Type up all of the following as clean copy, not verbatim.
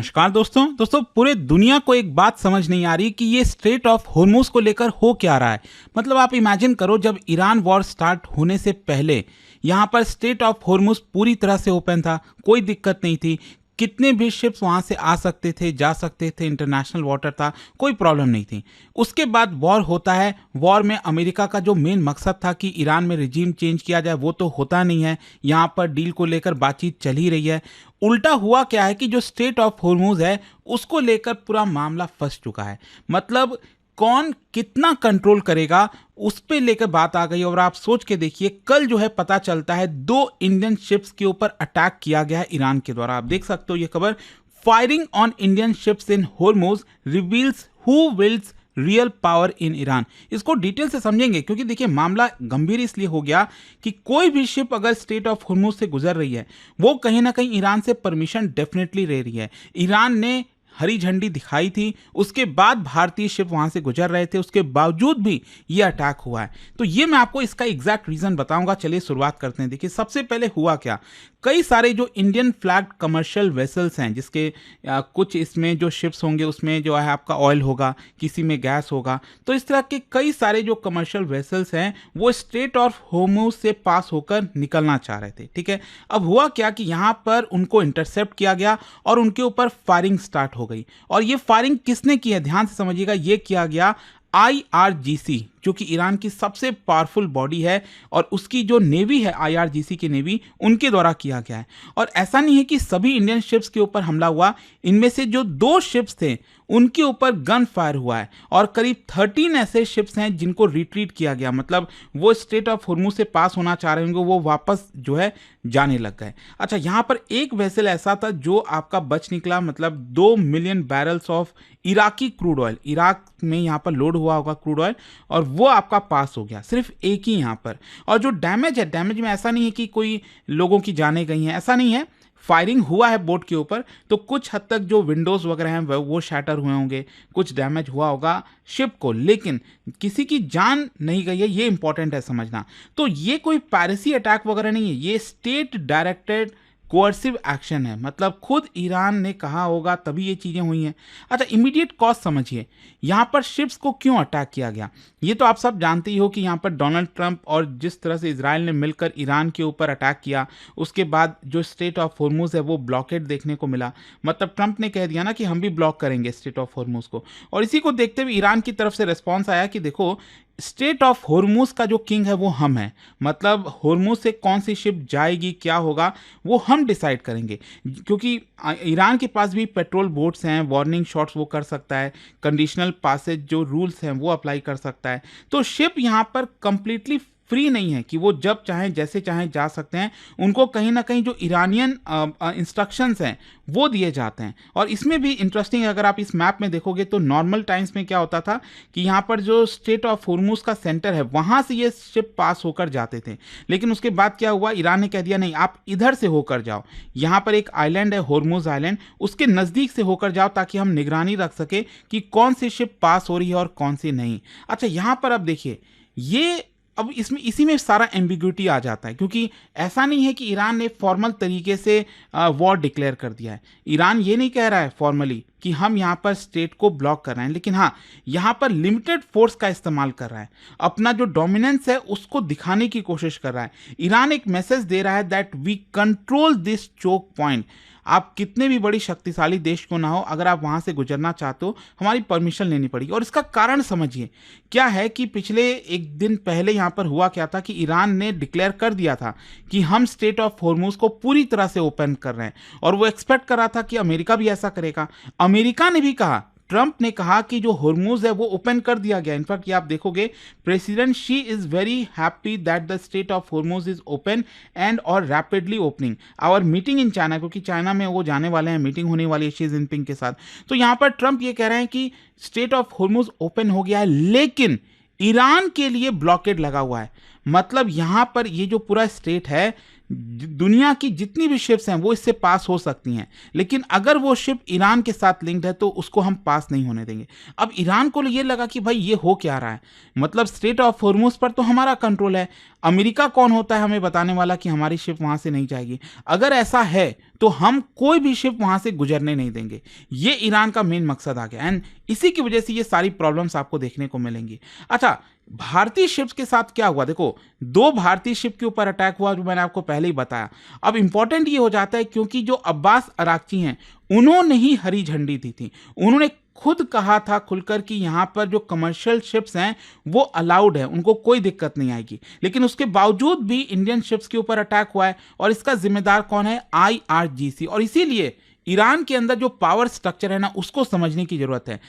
नमस्कार दोस्तों पूरे दुनिया को एक बात समझ नहीं आ रही कि ये स्ट्रेट ऑफ होर्मुज को लेकर हो क्या रहा है। मतलब आप इमेजिन करो, जब ईरान वॉर स्टार्ट होने से पहले यहाँ पर स्ट्रेट ऑफ होर्मुज पूरी तरह से ओपन था, कोई दिक्कत नहीं थी। कितने भी शिप्स वहाँ से आ सकते थे, जा सकते थे, इंटरनेशनल वाटर था, कोई प्रॉब्लम नहीं थी। उसके बाद वॉर होता है। वॉर में अमेरिका का जो मेन मकसद था कि ईरान में रिजीम चेंज किया जाए, वो तो होता नहीं है। यहाँ पर डील को लेकर बातचीत चल ही रही है। उल्टा हुआ क्या है कि जो स्ट्रेट ऑफ होर्मुज है उसको लेकर पूरा मामला फंस चुका है। मतलब कौन कितना कंट्रोल करेगा उस पे लेकर बात आ गई। और आप सोच के देखिए, कल जो है पता चलता है 2 इंडियन शिप्स के ऊपर अटैक किया गया है ईरान के द्वारा। आप देख सकते हो ये खबर, firing on Indian ships in Hormuz reveals who wills real power in Iran. इसको डिटेल से समझेंगे क्योंकि देखिए मामला गंभीर इसलिए हो गया कि कोई भी शिप अगर स्ट्रेट ऑफ होर्मुज से गुजर रही है वो कहीं ना कहीं ईरान से परमिशन डेफिनेटली ले रही है। ईरान ने हरी झंडी दिखाई थी, उसके बाद भारतीय शिप वहां से गुजर रहे थे, उसके बावजूद भी ये अटैक हुआ है। तो ये मैं आपको इसका एग्जैक्ट रीजन बताऊंगा। चलिए शुरुआत करते हैं। देखिए सबसे पहले हुआ क्या, कई सारे जो इंडियन फ्लैग कमर्शियल वेसल्स हैं, जिसके कुछ इसमें जो शिप्स होंगे उसमें जो है आपका ऑयल होगा, किसी में गैस होगा, तो इस तरह के कई सारे जो कमर्शियल वेसल्स हैं वो स्ट्रेट ऑफ होर्मुज से पास होकर निकलना चाह रहे थे। ठीक है, अब हुआ क्या कि यहाँ पर उनको इंटरसेप्ट किया गया और उनके ऊपर फायरिंग स्टार्ट हो गई। और ये फायरिंग किसने की है, ध्यान से समझिएगा, ये किया गया IRGC, जो कि ईरान की सबसे पावरफुल बॉडी है और उसकी जो नेवी है IRGC की नेवी, उनके द्वारा किया गया है। और ऐसा नहीं है कि सभी इंडियन शिप्स के ऊपर हमला हुआ, इनमें से जो 2 शिप्स थे उनके ऊपर गन फायर हुआ है और करीब 13 ऐसे शिप्स हैं जिनको रिट्रीट किया गया। मतलब वो स्ट्रेट ऑफ होर्मुज से पास होना चाह रहे होंगे, वो वापस जो है जाने लग गए। अच्छा, यहाँ पर एक वेसल ऐसा था जो आपका बच निकला, मतलब 2 million barrels of Iraqi crude oil, Iraq में यहाँ पर लोड हुआ होगा क्रूड ऑयल, और वो आपका पास हो गया, सिर्फ एक ही यहाँ पर। और जो डैमेज है, डैमेज में ऐसा नहीं है कि कोई लोगों की जानें गई हैं, ऐसा नहीं है। फायरिंग हुआ है बोट के ऊपर, तो कुछ हद तक जो विंडोज वगैरह हैं वो शैटर हुए होंगे, कुछ डैमेज हुआ होगा शिप को, लेकिन किसी की जान नहीं गई है। ये इंपॉर्टेंट है समझना। तो ये कोई पैरिसी अटैक वगैरह नहीं है, ये स्टेट डायरेक्टेड कोअर्सिव एक्शन है। मतलब खुद ईरान ने कहा होगा तभी ये चीजें हुई हैं। अच्छा, इमीडिएट कॉज समझिए, यहां पर शिप्स को क्यों अटैक किया गया। ये तो आप सब जानते ही हो कि यहां पर डोनाल्ड ट्रंप और जिस तरह से इजराइल ने मिलकर ईरान के ऊपर अटैक किया, उसके बाद जो स्ट्रेट ऑफ होर्मुज है वो ब्लॉकेड देखने को मिला। मतलब ट्रंप ने कह दिया ना कि हम भी ब्लॉक करेंगे स्ट्रेट ऑफ होर्मुज को, और इसी को देखते हुए ईरान की तरफ से रिस्पॉन्स आया कि देखो, स्ट्रेट ऑफ होर्मुज का जो किंग है वो हम हैं। मतलब होर्मुज से कौन सी शिप जाएगी, क्या होगा, वो हम डिसाइड करेंगे। क्योंकि ईरान के पास भी पेट्रोल बोट्स हैं, वार्निंग शॉट्स वो कर सकता है, कंडीशनल पासेज जो रूल्स हैं वो अप्लाई कर सकता है। तो शिप यहाँ पर कंप्लीटली फ्री नहीं है कि वो जब चाहें जैसे चाहें जा सकते हैं। उनको कहीं ना कहीं जो ईरानियन इंस्ट्रक्शंस हैं वो दिए जाते हैं। और इसमें भी इंटरेस्टिंग, अगर आप इस मैप में देखोगे तो नॉर्मल टाइम्स में क्या होता था कि यहाँ पर जो स्ट्रेट ऑफ होर्मुज का सेंटर है वहाँ से ये शिप पास होकर जाते थे, लेकिन उसके बाद क्या हुआ, ईरान ने कह दिया नहीं, आप इधर से होकर जाओ। यहाँ पर एक आइलैंड है होर्मुज आइलैंड, उसके नज़दीक से होकर जाओ ताकि हम निगरानी रख सके कि कौन सी शिप पास हो रही है और कौन सी नहीं। अच्छा, यहाँ पर अब देखिए, ये अब इसमें इसी में सारा एम्बिग्यूटी आ जाता है, क्योंकि ऐसा नहीं है कि ईरान ने फॉर्मल तरीके से वॉर डिक्लेयर कर दिया है। ईरान ये नहीं कह रहा है फॉर्मली कि हम यहाँ पर स्टेट को ब्लॉक कर रहे हैं, लेकिन हाँ, यहाँ पर लिमिटेड फोर्स का इस्तेमाल कर रहा है, अपना जो डोमिनेंस है उसको दिखाने की कोशिश कर रहा है। ईरान एक मैसेज दे रहा है that we control this choke point. आप कितने भी बड़ी शक्तिशाली देश को ना हो, अगर आप वहां से गुजरना चाहते हो हमारी परमिशन लेनी पड़ेगी। और इसका कारण समझिए क्या है कि पिछले एक दिन पहले यहां पर हुआ क्या था कि ईरान ने डिक्लेयर कर दिया था कि हम स्ट्रेट ऑफ होर्मुज को पूरी तरह से ओपन कर रहे हैं, और वो एक्सपेक्ट कर रहा था कि अमेरिका भी ऐसा करेगा। अमेरिका ने भी कहा, ट्रंप ने कहा कि जो होर्मुज है वो ओपन कर दिया गया। इनफैक्ट ये आप देखोगे, president she is very happy that the strait of Hormuz is open and और rapidly opening our meeting in China, क्योंकि चाइना में वो जाने वाले हैं, मीटिंग होने वाली है शी जिनपिंग के साथ। तो यहां पर ट्रंप ये कह रहे हैं कि स्ट्रेट ऑफ होर्मुज ओपन हो गया है, लेकिन ईरान के लिए ब्लॉकेड लगा हुआ है। मतलब यहां पर ये जो पूरा स्टेट है, दुनिया की जितनी भी शिप्स हैं वो इससे पास हो सकती हैं, लेकिन अगर वो शिप ईरान के साथ लिंक्ड है तो उसको हम पास नहीं होने देंगे। अब ईरान को ये लगा कि भाई ये हो क्या रहा है, मतलब स्ट्रेट ऑफ हॉर्मुज पर तो हमारा कंट्रोल है, अमेरिका कौन होता है हमें बताने वाला कि हमारी शिप वहां से नहीं जाएगी? अगर ऐसा है तो हम कोई भी शिप वहां से गुजरने नहीं देंगे। ये ईरान का मेन मकसद आ गया, एंड इसी की वजह से ये सारी प्रॉब्लम्स आपको देखने को मिलेंगी। अच्छा, भारतीय शिप्स के साथ क्या हुआ? देखो, 2 भारतीय शिप के ऊपर अटैक हुआ जो मैंने आपको पहले ही बताया। अब इंपॉर्टेंट ये हो जाता है क्योंकि जो अब्बास अराक्ची हैं उन्होंने ही हरी झंडी दी थी, उन्होंने खुद कहा था खुलकर कि यहां पर जो कमर्शियल शिप्स हैं वो अलाउड है, उनको कोई दिक्कत नहीं आएगी। लेकिन उसके बावजूद भी इंडियन शिप्स के ऊपर अटैक हुआ है, और इसका जिम्मेदार कौन है? IRGC। और इसीलिए ईरान के अंदर जो पावर स्ट्रक्चर है ना, उसको समझने की जरूरत है।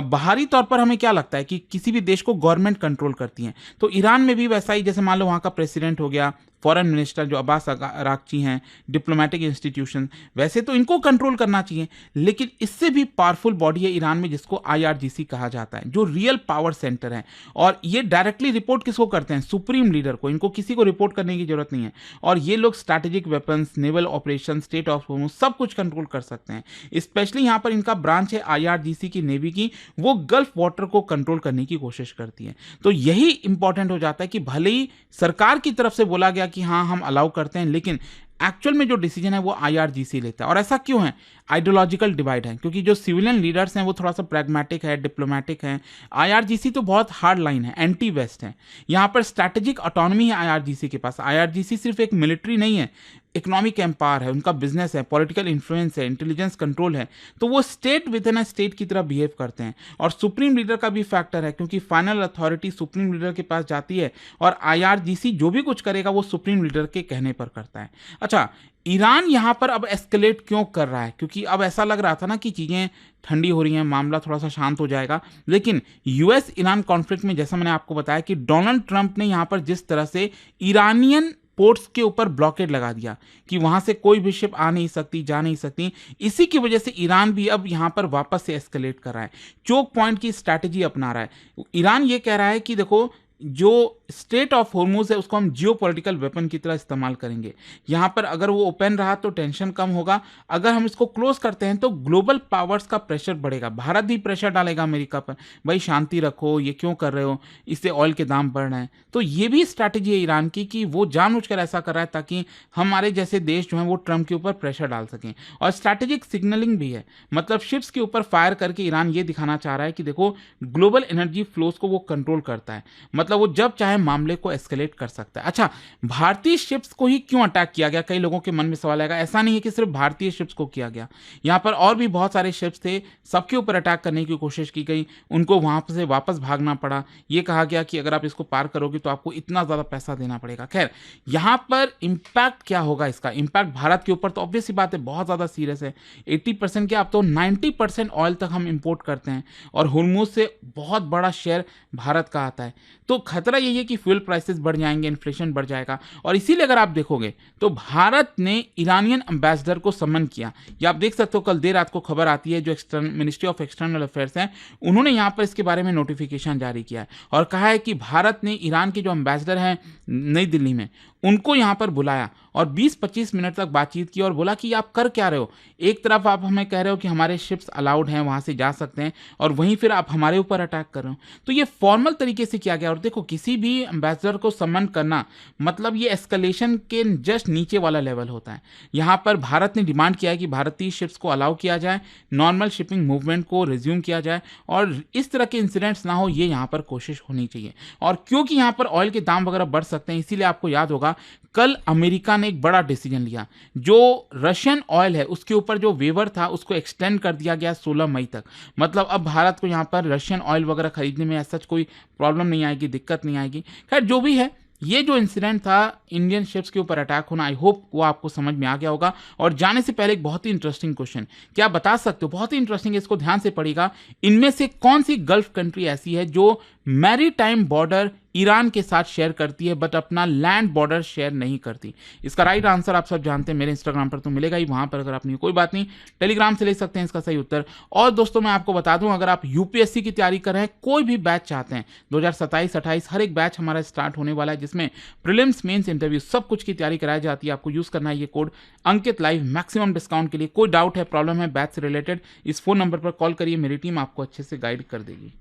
बाहरी तौर पर हमें क्या लगता है कि किसी भी देश को गवर्नमेंट कंट्रोल करती है, तो ईरान में भी वैसा ही, जैसे मान लो वहां का प्रेसिडेंट हो गया, फॉरेन मिनिस्टर जो अब्बास अराक्ची हैं, डिप्लोमेटिक इंस्टीट्यूशन, वैसे तो इनको कंट्रोल करना चाहिए, लेकिन इससे भी पावरफुल बॉडी है ईरान में जिसको IRGC कहा जाता है, जो रियल पावर सेंटर है। और ये डायरेक्टली रिपोर्ट किसको करते हैं? सुप्रीम लीडर को। इनको किसी को रिपोर्ट करने की जरूरत नहीं है, और ये लोग strategic weapons, naval operation, state of Hormuz सब कुछ कंट्रोल कर सकते हैं। स्पेशली यहां पर इनका ब्रांच है IRGC की, नेवी की, वो गल्फ वाटर को कंट्रोल करने की कोशिश करती है। तो यही इंपॉर्टेंट हो जाता है कि भले ही सरकार की तरफ से बोला गया कि हाँ हम अलाउ करते हैं, लेकिन एक्चुअल में जो डिसीजन है वो IRGC लेता है। और ऐसा क्यों है? आइडियोलॉजिकल डिवाइड है, क्योंकि जो सिविलियन लीडर्स हैं वो थोड़ा सा प्रैग्मेटिक है, डिप्लोमेटिक है। IRGC तो बहुत हार्ड लाइन है, एंटी वेस्ट है। यहाँ पर स्ट्रैटेजिक ऑटोनॉमी है IRGC के पास। IRGC सिर्फ एक मिलिट्री नहीं है, इकोनॉमिक एम्पायर है, उनका बिजनेस है, पॉलिटिकल इन्फ्लुएंस है, इंटेलिजेंस कंट्रोल है। तो वो state with in a state की तरह बिहेव करते हैं। और सुप्रीम लीडर का भी फैक्टर है, क्योंकि फाइनल अथॉरिटी सुप्रीम लीडर के पास जाती है, और IRGC जो भी कुछ करेगा वो सुप्रीम लीडर के कहने पर करता है। अच्छा, ईरान यहां पर अब एस्केलेट क्यों कर रहा है? क्योंकि अब ऐसा लग रहा था ना कि चीजें ठंडी हो रही हैं, मामला थोड़ा सा शांत हो जाएगा, लेकिन US ईरान कॉन्फ्लिक्ट में जैसा मैंने आपको बताया कि डोनाल्ड ट्रंप ने यहां पर जिस तरह से ईरानियन पोर्ट्स के ऊपर ब्लॉकेड लगा दिया कि वहां से कोई भी शिप आ नहीं सकती, जा नहीं सकती, इसी की वजह से ईरान भी अब यहां पर वापस से एस्केलेट कर रहा है, चोक पॉइंट की स्ट्रैटेजी अपना रहा है। ईरान ये कह रहा है कि देखो, जो स्टेट ऑफ हॉर्मुज है उसको हम जियोपॉलिटिकल वेपन की तरह इस्तेमाल करेंगे। यहां पर अगर वो ओपन रहा तो टेंशन कम होगा, अगर हम इसको क्लोज करते हैं तो ग्लोबल पावर्स का प्रेशर बढ़ेगा, भारत भी प्रेशर डालेगा अमेरिका पर, भाई शांति रखो, ये क्यों कर रहे हो, इससे ऑयल के दाम बढ़ रहे हैं। तो ये भी स्ट्रैटेजी है ईरान की कि वो जानबूझकर ऐसा कर रहा है ताकि हमारे जैसे देश जो है वो ट्रंप के ऊपर प्रेशर डाल सकें। और स्ट्रैटेजिक सिग्नलिंग भी है, मतलब शिप्स के ऊपर फायर करके ईरान ये दिखाना चाह रहा है कि देखो ग्लोबल एनर्जी फ्लोज को वो कंट्रोल करता है, मतलब वो जब चाहे मामले को एस्केलेट कर सकता है। अच्छा, भारतीय शिप्स को ही क्यों अटैक किया गया? कई लोगों के मन में सवाल आएगा। ऐसा नहीं है कि सिर्फ भारतीय शिप्स को किया गया, यहां पर और भी बहुत सारे शिप्स थे, सबके ऊपर अटैक करने की कोशिश की गई, उनको वहां से वापस भागना पड़ा। यह कहा गया कि अगर आप इसको पार करोगे तो आपको इतना ज्यादा पैसा देना पड़ेगा। खैर, यहां पर इंपैक्ट क्या होगा इसका? इंपैक्ट भारत के ऊपर तो ऑब्वियस सी बात है बहुत ज्यादा सीरियस है। 80% क्या, अब तो 90% ऑयल तक हम इंपोर्ट करते हैं, और हुर्मुज से बहुत बड़ा शेयर भारत का आता है। तो खतरा यही है कि फ्यूल प्राइसेस बढ़ जाएंगे, इन्फ्लेशन बढ़ जाएगा। और इसीलिए अगर आप देखोगे तो भारत ने ईरानियन एम्बेसडर को समन किया। ये आप देख सकते हो, कल देर रात को खबर आती है, जो मिनिस्ट्री ऑफ एक्सटर्नल अफेयर्स है उन्होंने यहां पर इसके बारे में नोटिफिकेशन जारी किया है, और कहा है कि भारत ने ईरान के जो एम्बेसडर हैं नई दिल्ली में, उनको यहां पर बुलाया और 20-25 मिनट तक बातचीत की, और बोला कि आप कर क्या रहे हो? एक तरफ आप हमें कह रहे हो कि हमारे शिप्स अलाउड हैं, वहां से जा सकते हैं, और वहीं फिर आप हमारे ऊपर अटैक कर रहे हो। तो ये फॉर्मल तरीके से किया गया। और देखो, किसी भी एम्बेसडर को समन करना मतलब ये एस्केलेशन के जस्ट नीचे वाला लेवल होता है। यहां पर भारत ने डिमांड किया है कि भारतीय शिप्स को अलाउ किया जाए, नॉर्मल शिपिंग मूवमेंट को रिज्यूम किया जाए, और इस तरह के इंसिडेंट्स ना हो, ये यहां पर कोशिश होनी चाहिए। और क्योंकि यहां पर ऑयल के दाम वगैरह बढ़ सकते हैं, इसीलिए आपको याद होगा कल अमेरिका ने एक बड़ा डिसीजन लिया, जो रशियन ऑयल है उसके ऊपर जो वेवर था उसको एक्सटेंड कर दिया गया 16 मई तक। मतलब अब भारत को यहां पर रशियन ऑयल वगैरह खरीदने में ऐसा कोई प्रॉब्लम नहीं आएगी, दिक्कत नहीं आएगी। खैर, जो भी है, ये जो इंसिडेंट था इंडियन शिप्स के ऊपर अटैक होना, आई होप वो आपको समझ में आ गया होगा। और जाने से पहले एक बहुत ही इंटरेस्टिंग क्वेश्चन, क्या बता सकते हो? बहुत ही इंटरेस्टिंग है, इसको ध्यान से पढ़िएगा। इनमें से कौन सी गल्फ कंट्री ऐसी है जो मैरीटाइम बॉर्डर ईरान के साथ शेयर करती है बट अपना लैंड बॉर्डर शेयर नहीं करती। इसका राइट आंसर आप सब जानते हैं, मेरे इंस्टाग्राम पर तो मिलेगा ही, वहां पर अगर आप नहीं, कोई बात नहीं, टेलीग्राम से ले सकते हैं इसका सही उत्तर। और दोस्तों मैं आपको बता दूं, अगर आप यूपीएससी की तैयारी कर रहे हैं, कोई भी बैच चाहते हैं, 2027-28 हर एक बैच हमारा स्टार्ट होने वाला है, जिसमें प्रीलिम्स, मेंस, इंटरव्यू सब कुछ की तैयारी कराई जाती है। आपको यूज करना है ये कोड अंकित लाइव मैक्सिमम डिस्काउंट के लिए। कोई डाउट है, प्रॉब्लम है बैच से रिलेटेड, इस फोन नंबर पर कॉल करिए, मेरी टीम आपको अच्छे से गाइड कर देगी।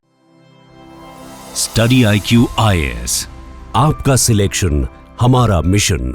स्टडी IQ IAS, आपका सिलेक्शन हमारा मिशन।